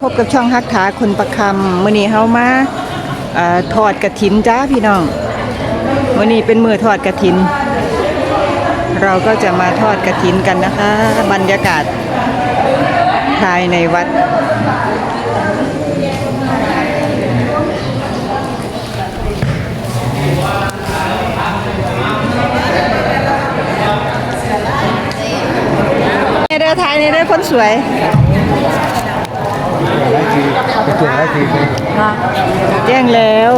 พบกับช่องฮักถาคนประคำมื้อนี้เฮามาทอดกฐินจ้าพี่น้องมื้อนี้เป็นมื้อทอดกฐินเราก็จะมาทอดกฐินกันนะคะบรรยากาศภายในวัดเด้อไทยนี่เด้อคนสวยแจ้งแล้ว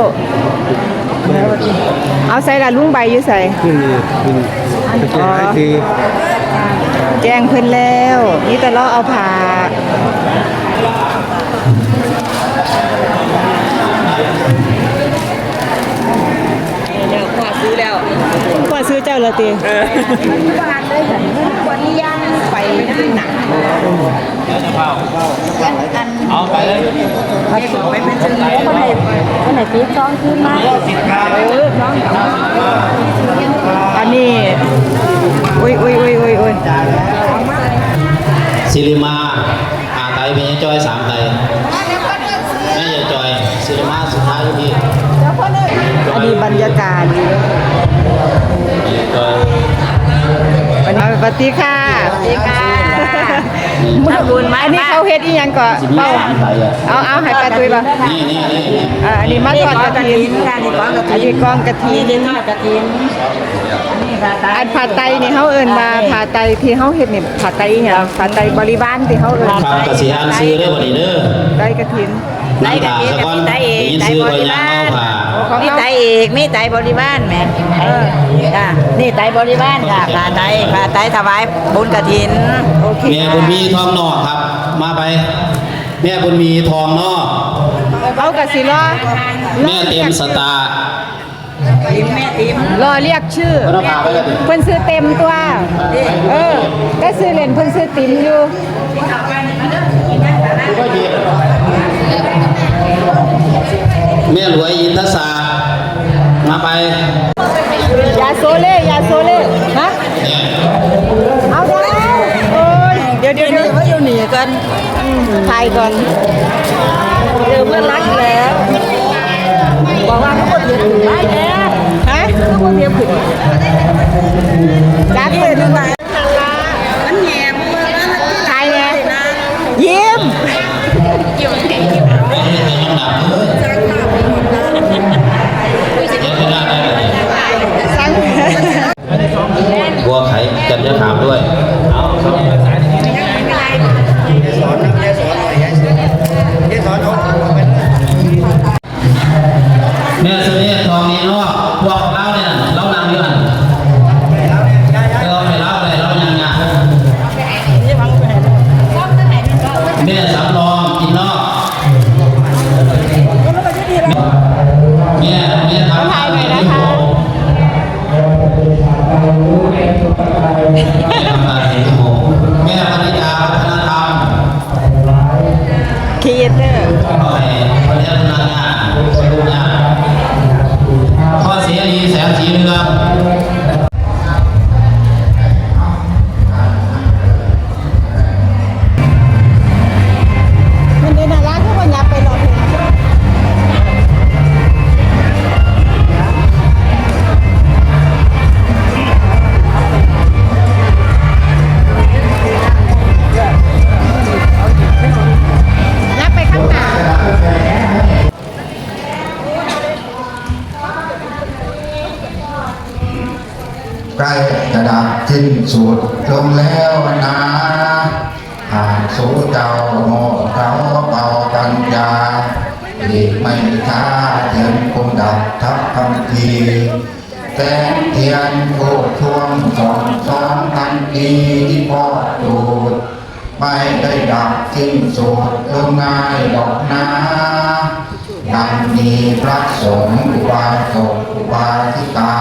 เอาใส่ละลุงใบอยู่ใส่แจ้งเพิ่นแล้วนี่แต่เราเอาผ่าแล้วขวาซื้อแล้วขวาซื้อเจ้าละตีบ้านเลยวันนี้ย่างไปหนักเอาไปเลยคนไหนปีซ้องขึ้นมาอันนี้อุ้ยซิริมาไตเป็นจอย3ไตแม่จอยซิริมาสุดท้ายที่ อันนี้บรรยากาศวันนี้สวัสดีค่ะมือบุญอันนี้เขาเฮ็ดอีหยังก่อนเอาให้ป้าตุ้ยป่ะนี่อันนี้มาทอดกฐินอันนี้กองกฐินทอดกฐินอันผัดไตนี่เขาเอิ้นว่าผัดไตที่เขาเฮ็ดนี่ผัดไตอีหยังผัดไตบริวารที่เขาเอิ้นครับกสิอันซื้อได้วันนี้เด้อไตกฐินไตกฐินไตเอกไตบริวารมีไตเอกมีไตบริวารแม่จ้านี่ไตบริวารค่ะผ่าไตถวายบุญกฐินโอเคแม่บุญมีทองนอกครับมาไปแม่บุญมีทองนอกเอากะสิรอแม่เต็มสตาร์รอเรียกชื่อเพิ่นซื้อเต็มตัวได้ซื้อเล่นเพิ่นซื้อติ๋มอยู่แม่รวยอินทศามาไปยาโซเล่ฮะเอาแล้วโอ้ยเดี๋ยวเขาอยู่หนีกันถ่ายก่อนเดี๋ยวเพื่อนรักแล้วบอกว่าทุกคนเรียนถึงได้แน่ฮะทุกคนเรียนถึงจ้าเปิดดูไหนมันแง่เมื่อนั้นถ่ายไงยิ้มบัวไข่กันจะถามด้วยแม่ซื้อเนี่ยทองนี้เนาะพวกเราเนี่ยเรานั่งอยู่นั่นเราไปเล่าเลยเรายังไงแม่สำรองกินนอกแม่ทำอะไรนะคะแม่ปณิดาวัฒนธรรมครีเอเตอร์ประเทศพลังงานทุกอย่างข้อเสียดีแสนสีเรืองมันได้น่ารักทุกคนยับไปรอเพลงใกล้จะดับสิ้นสุดลงแล้วนะหากสู้เจ้าโมเขาเป่าปัญญาอีกไม่ช้าเทียนคงดับทับคำทีแสงเทียนโคช่วงสองทันทีที่พ่อดูดไม่ได้ดับสิ้นสุดลงง่ายดอกนะดังมีพระสงฆ์อุบาสกอุบาสิกา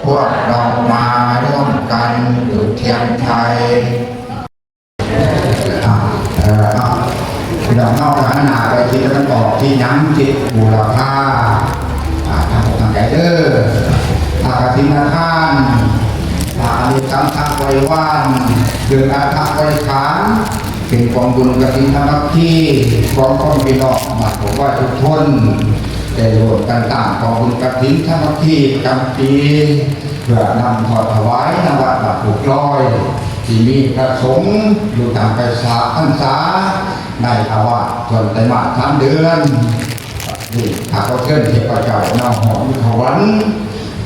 พวกเรามาร่วมกันจุดเทียนชัยเราเข้าฐานะไปที่ตะกอบที่ย้ำจิตบูรพาทางใจเด้อทางทินาท่านทางอริสังทักไว้ว่านเดือนอาทักไว้ขาน เป็นกองบุญกฐินธรรมที่กองข้อพี่น้องมาผมว่าทุกคนได้รวมกันต่างกองบุญกฐินธรรมที่ประจำปีเพื่อนำทอดถวายนวัดบาทผูกร้อยที่มีพระสงฆ์อยู่ตามไปสาพรรษาในอาวาสส่วนไตรมาส3 เดือนนี่ข้าพเจ้าเทพเจ้านาหอมถวัน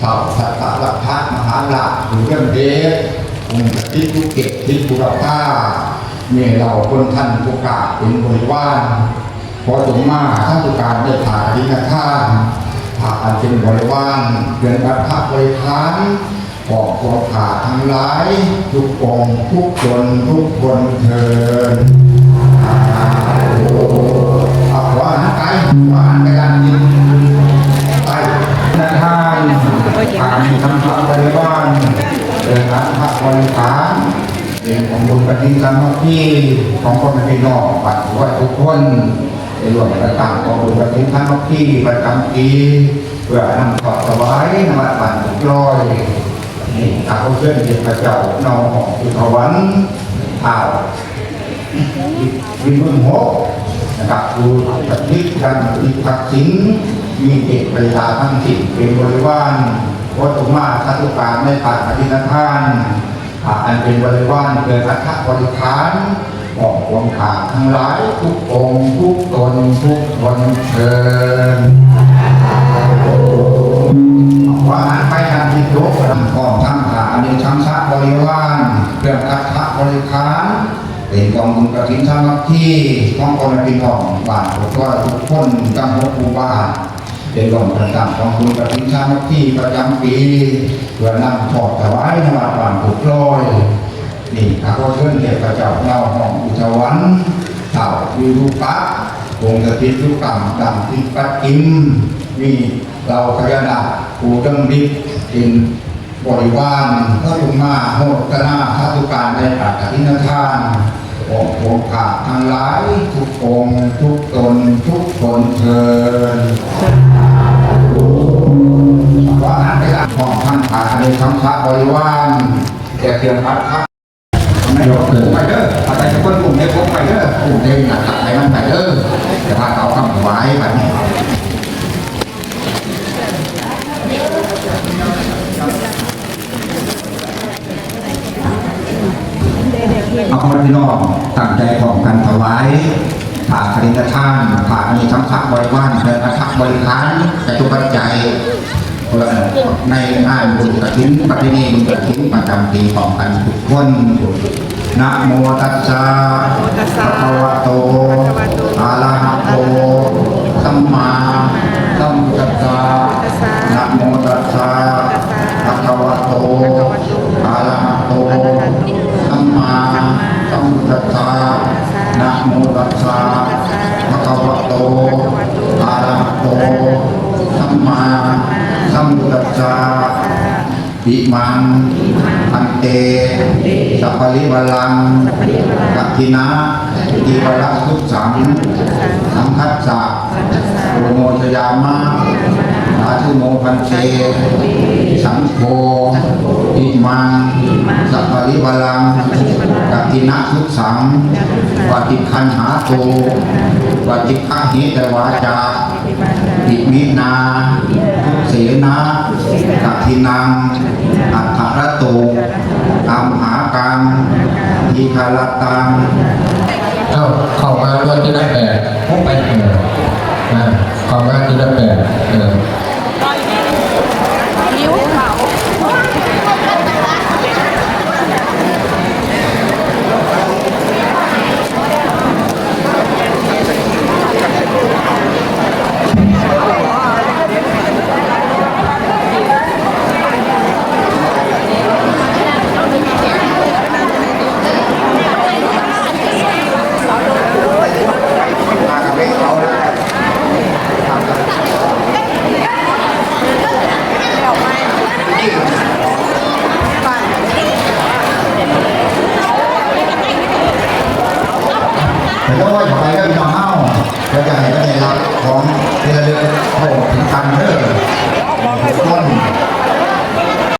เต่าสัตตะลักพัฒมหาลักษ์หรือเรื่องเดชองค์ทิศทุกเกตทิศบุรพาเมื่อเราคนท่านผู้กาเป็นบริวารพอสมมาท่านผู้การได้ผ่าดินท่านผ่าอันเป็นบริวารเดือนวัดพระบริพารบอกความขาดทั้งหลายทุกองค์ทุกคนเถิดเอาขวานไปขวานไปด้านนี้ไปด้านข้างผ่านทำพระบริวารเดินทางพระบริพารเป็นของบุญกฐินธรรมที่ของคนพี่น้องปัดไว้ทุกคนในรวมกันต่างของบุญกฐินธรรมที่ประจำปีเพื่อนำทอดถวายนวัดบาทผูกร้อยนี่ข้าพเจ้าเทพเจ้านาหอมถวันวิมุตโหนะครับดูปฏิกันอิทักษิณมีเด็กปริยาทั้งสิ้นเป็นบริวารวัตถุมาทัตุการไม่ขาดปฏิทินท่านอันเป็นบริวารเกิดอัตถบริขารบอกความขาดทั้งหลายทุกองค์ทุกตนทุกคนเชิญว่าไปทางที่ยกกองทั้งขาอันนี้ทั้งชาบริวารเกิดอัตถบริขารเป็นกองบุญกฐินธรรมที่ของคนพี่น้องบ้านทุกคนจังหวัดอุบลเป็นรองประธานกองบุญกฐินธรรมที่ประจำปีเพื่อนำทอดถวายนวัดบาทผูกร้อยนี่ข้าพเจ้าเทพเจ้านาหอมถวันเต่าวิรูปะองค์กฐินทุกกรรมดำทิปัจจิมมีเราขยันผู้ดำริเป็นบริวารพระลุมาโหตนาทัตุการในปัจจินทานองค์องค์ขาดทั้งหลายทุกองค์ทุกตนทุกคนเชิญว่านั้นไปละของท่านขาดในคำพระบริวารแต่เพียงพัดพักไม่ยกเกินไปเด้ออะไรจะคนกลุ่มเด็กพกไปเด้อกลุ่มเด็กหนักไปมันไปเด้อแต่ว่าเอาคำถวายแบบนี้เอาคนพี่น้องตั้งใจของกันถวายผ่าคดินทานผ่ามีทั้งพระบริวารและพระบริขารแต่ทุกปัจจัยในงานบุญกฐินปฏิเนบุญกฐินประจำปีของกันทุกคนนะโมตัสสะภะคะวะโตอะระหะโตสัมมาสัมพุทธัสสะนะโมตัสสะภะคะวะโตอะระหะโตสัมมาสัมพุทธัสสะนะโมตัสสะภะคะวะโตอะระหะโตสัมมาสัมพุทธัสสะอิมังอันเตสัพพลิวลังกัตถินะอิวรัสสุสังสังคัสสะโอโมชยามะอาชุโมพันเชสังโฆอิมังสัพพลิวลังกัตถินะสุสังปฏิคันหาโตปฏิฆะหิตวาจาอิมินาเสนากัตถินังอัฏฐรตุอัมหากังทีฆารตังเข้ามาวันที่ได้8พบไปเข้ามาที่ได้8แล้วก็ไปก็มีน้องเฮ้าแล้วจะให้ก็ได้รับของเรือโผล่ถึงกันเด้อต้น